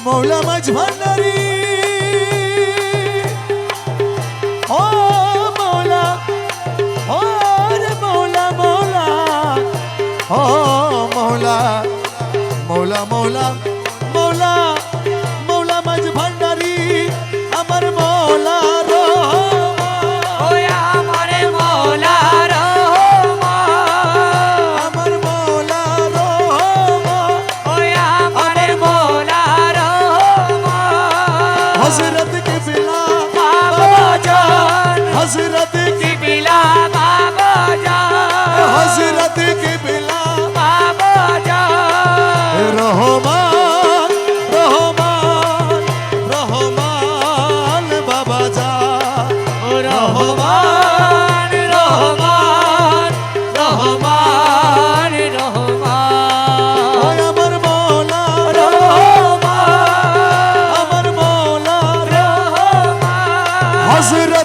মৌলা মাঝ ভান্ডারি ও মৌলা ও রে মৌলা মৌলা ও মৌলা মৌলা মৌলা মৌলা মৌলা মাঝ ভান্ডারি আমার মৌলা हज़रत की बिला बाबा जान हज़रत की बिला बाबा जान हज़रत की बिला बाबा जान रहमान रहमान रहमान बाबा जान रहमान रहमान रहमान रहमान अमर मौला रहमान हज़रत